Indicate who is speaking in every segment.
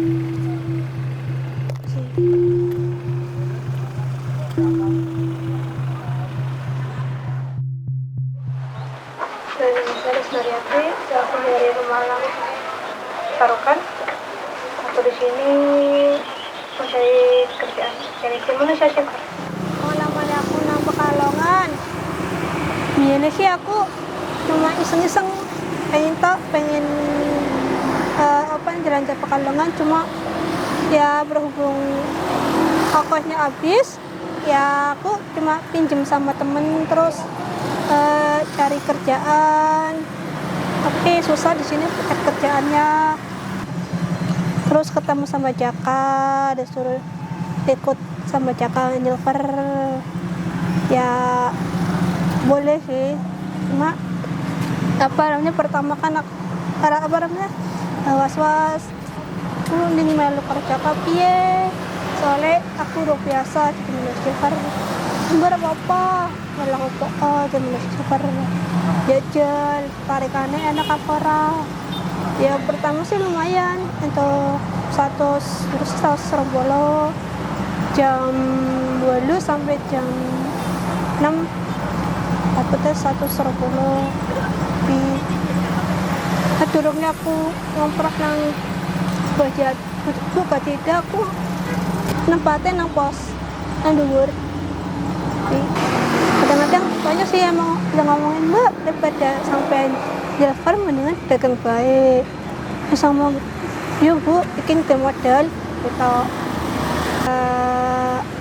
Speaker 1: Saya Suryati, aku dari Pemalang Tarukan. Aku di sini mencari kerjaan. Cari gimana saya cek?
Speaker 2: Oh, namanya aku nang Pekalongan. Biasanya sih aku cuma iseng-iseng pengen jalan-jalan Pekalongan, cuma ya berhubung ongkosnya habis, ya aku cuma pinjem sama temen terus cari kerjaan. Tapi susah di sini kerjaannya. Terus ketemu sama Jaka, disuruh ikut sama Jaka Nilver. Ya boleh sih, cuma pertama kan aku was-was ning melu kerja piye, soalnya aku udah biasa di Nilver. Enggak apa-apa, malah di Nilver jajal tarikannya enak apa ora. Ya pertama sih lumayan untuk 100 jam 2 sampai jam 6 dapetnya 110 di durungnya aku ngomprak nang buka tidak aku nempatin nang pos nang dhuwur. Kadang-kadang banyak sih emang udah ngomongin mbak daripada sampai Nilver mendingan dagang baik sama yuk bu bikin ke modal atau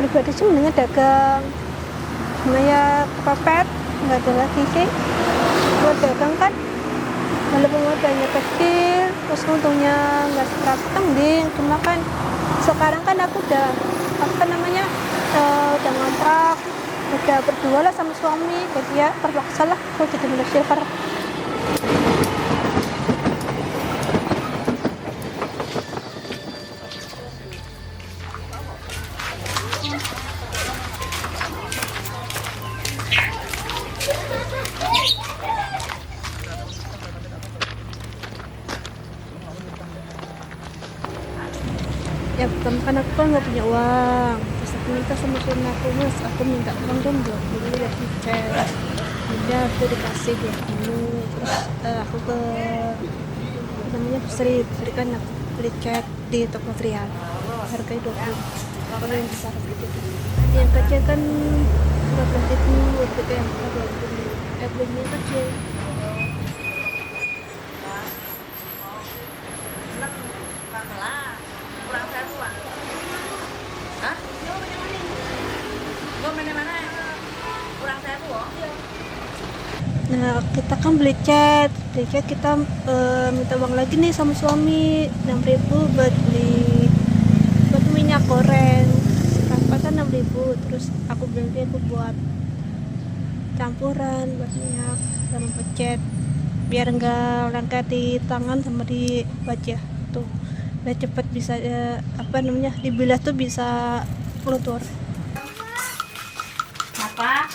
Speaker 2: pribadi sih mendingan dagang cuma ya kepepet nggak ada lagi sih buat dagang kan walaupun modalnya kecil terus untungnya nggak seberapa tending, cuma kan sekarang kan aku udah udah ngontrak udah berdua lah sama suami, jadi ya terpaksa lah aku jadi Nilver. Ya pertama kan aku kan nggak punya uang, terus aku minta sama suami aku, mas aku minta uang dong 20 ya cek, udah aku dikasih 20, terus aku ke Sri kan aku beli cek di toko material harganya 20, kalau yang besar gitu yang kecil kan 15.000 gitu yang 20, belinya kecil. Nah kita kan beli cat kita minta uang lagi nih sama suami 6.000 buat minyak goreng seberapa kan 6.000, terus aku beli aku buat campuran buat minyak sama pecet biar enggak lengket di tangan sama di wajah tuh biar cepet bisa dibilas tuh bisa luntur.
Speaker 3: Apa?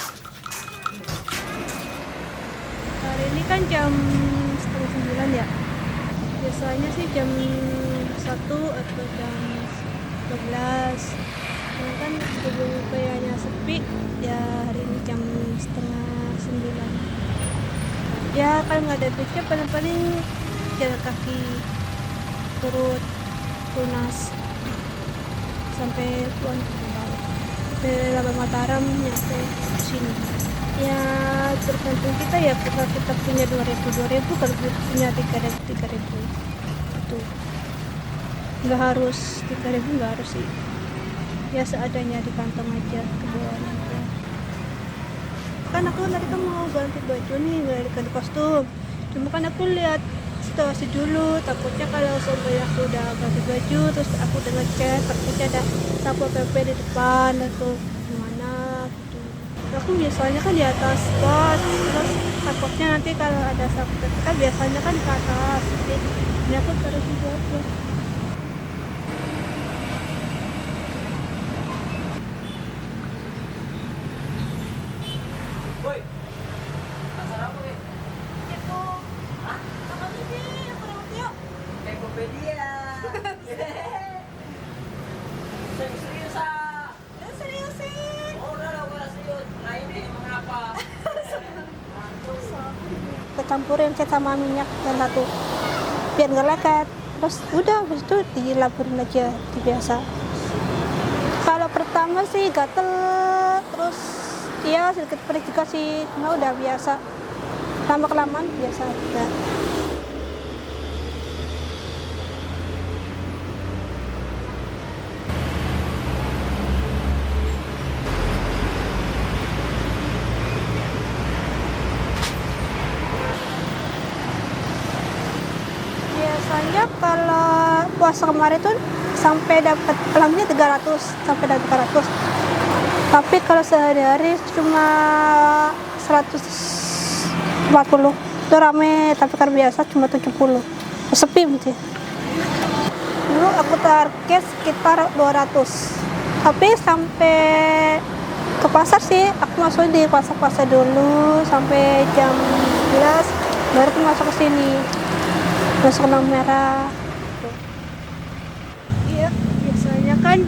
Speaker 2: Hari ini kan jam 8:30 ya. Biasanya sih jam 1 atau jam 12. Karena kan sebelum kayaknya sepi, ya hari ini jam 8:30. Ya kalau nggak ada becak paling jalan kaki turut Tunas sampai Puan dari Labang Mataram nyampe sini. Ya tergantung kita ya, kalau kita punya 2.000 kalau punya 3.000 itu nggak harus 3.000, nggak harus sih ya seadanya di kantong aja ke bawah aja. Kan aku tadi kan mau ganti baju nih, ganti kostum, cuma kan aku lihat situasi dulu, takutnya kalau sampai aku udah ganti baju terus aku udah ngecek takutnya ada satpol pp di depan atau gimana gitu. Aku biasanya kan di atas pos, terus takutnya nanti kalau ada satpol pp kan biasanya kan ke atas, jadi ini aku taruh di bawah.
Speaker 3: Woi, asal apa nih?
Speaker 2: Kepo, apa sih? Apa yuk?
Speaker 3: Tokopedia.
Speaker 2: campurin cat sama minyak dan satu biar nggak leket. Terus udah habis itu dilaburin aja biasa. Kalau pertama sih gatel, terus ya sedikit perih juga sih, cuma udah biasa. Lama kelamaan biasa juga. Biasanya kalau puasa kemarin tuh sampai dapat pelangnya 300 sampai dapat 300. Tapi kalau sehari-hari cuma 140. Itu rame, tapi kan biasa cuma 70. Sepi mesti. Dulu aku target sekitar 200. Tapi sampai ke pasar sih, aku masuk di pasar-pasar dulu sampai jam 11 baru aku masuk ke sini. Masuk benang merah. Iya, biasanya kan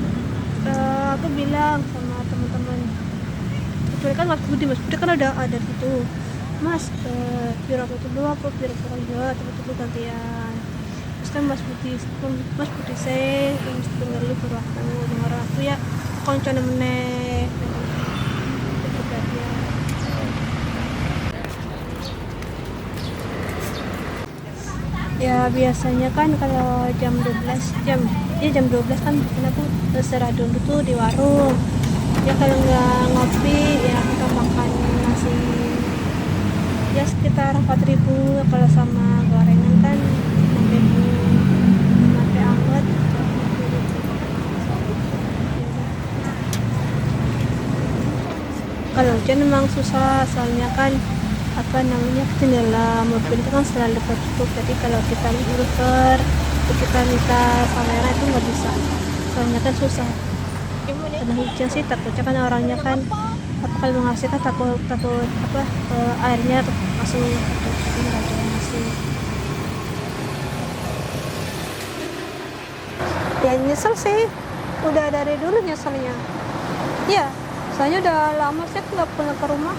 Speaker 2: aku bilang sama teman-teman, kecuali kan Mas Budi kan ada gitu, Mas biar aku tuh dulu apa biar aku dua teman-teman gantian. Terus kan Mas Budi saya mesti dengar lu baru aku dengar aku ya konco meneh ya. Biasanya kan kalau jam 12 kan aku terserah dulu tuh di warung ya. Kalau nggak ngopi ya kita makan nasi ya sekitar 4.000. Kalau sama gorengan kan 6.000 sampai angkot. Kalau hujan memang susah, soalnya kan jendela mobil itu kan selalu tertutup. Jadi kalau kita muter kita minta kamera itu nggak bisa, soalnya kan susah. Karena hujan sih takutnya kan orangnya kan kalau ngasih kan takut airnya masuk, tapi nggak ada yang ngasih. Ya nyesel sih, udah dari dulu nyeselnya. Iya, soalnya udah lama sih aku nggak pulang ke rumah.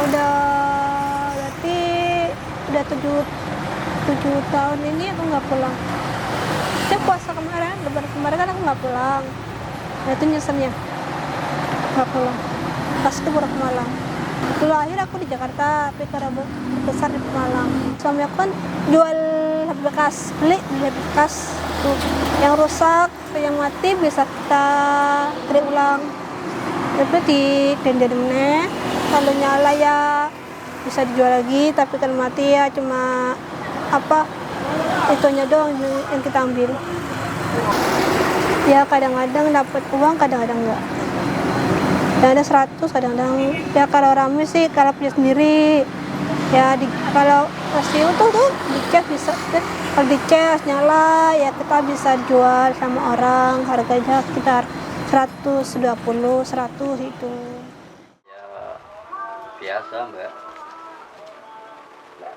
Speaker 2: Berarti udah 7 tahun ini aku nggak pulang. Saya puasa kemarin, lebaran kemarin kan aku nggak pulang. Nah itu nyeselnya nggak pulang. Pas itu baru ke Malang. Dulu akhir aku di Jakarta, tapi karena besar di Malang. Suami aku kan jual HP bekas, beli HP bekas tuh. Yang rusak, yang mati bisa kita cari ulang. Tapi di dendamnya kalau nyala ya bisa dijual lagi, tapi kalau mati ya cuma itunya doang yang kita ambil. Ya kadang-kadang dapat uang, kadang-kadang enggak. Kadang-kadang 100, kadang-kadang ya kalau rame sih kalau punya sendiri ya kalau masih utuh tuh dicas bisa, kalau dicas nyala ya kita bisa jual sama orang, harganya sekitar 120, 100 itu.
Speaker 4: Ya biasa Mbak, nggak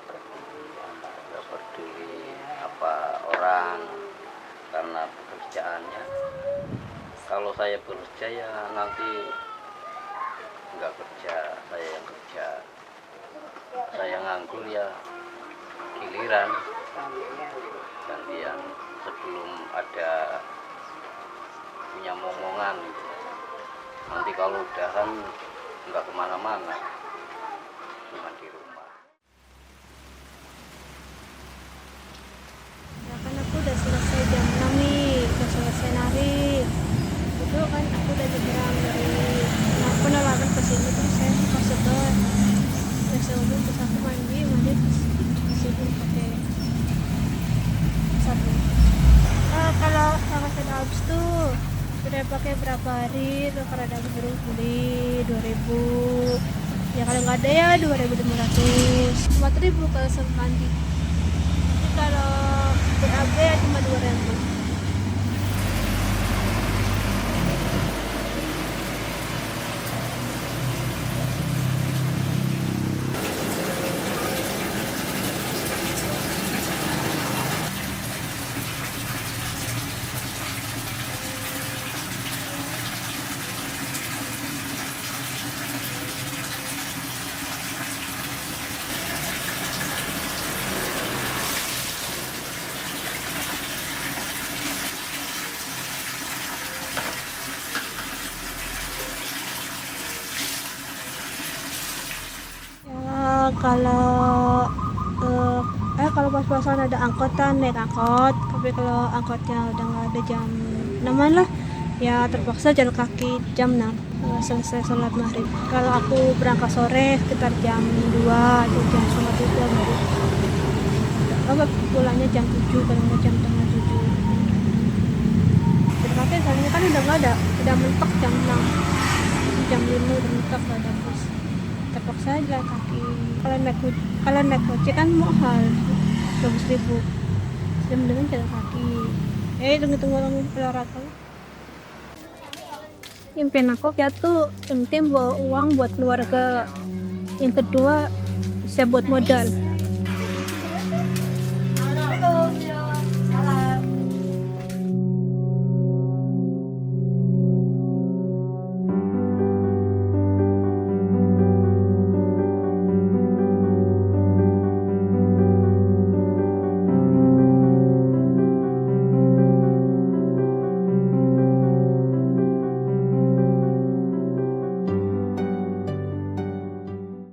Speaker 4: peduli apa orang karena pekerjaannya. Kalau saya bekerja ya nanti nggak kerja, saya yang kerja. Saya nganggur ya giliran gantian sebelum ada punya momongan gitu. Nanti kalau udahan nggak kemana-mana, cuma di rumah.
Speaker 2: Ya kan aku udah selesai jam 6 nih, udah selesai nari. Itu kan aku udah nyebrang dari Penalaran ke sini, terus saya masuk ke umum, terus aku mandi terus sini pakai sabun. Kalau saya habis tuh sudah pakai berapa hari, tuh kalau ada baru beli 2.000. Ya kalau nggak ada ya 2.500, 4.000 kalau semandi. Jadi kalau BAB ya cuma 2.000. Kalau kalau pas-pasan ada angkotan naik angkot, tapi kalau angkotnya udah nggak ada jam 6 lah ya terpaksa jalan kaki jam 6 selesai sholat maghrib. Kalau aku berangkat sore sekitar jam 2 atau jam setengah 3 baru pulangnya jam 7 paling jam setengah 7. Jalan kaki soalnya kan udah nggak ada, udah mentok jam 6 jam 5 udah mentok nggak ada bus, terpaksa jalan kaki. Kalau naik ojek kan mahal 12.000, sudah mendingan jalan kaki. Tunggu orang olahraga. Impian aku ya tuh penting bawa uang buat keluarga, yang kedua bisa buat modal.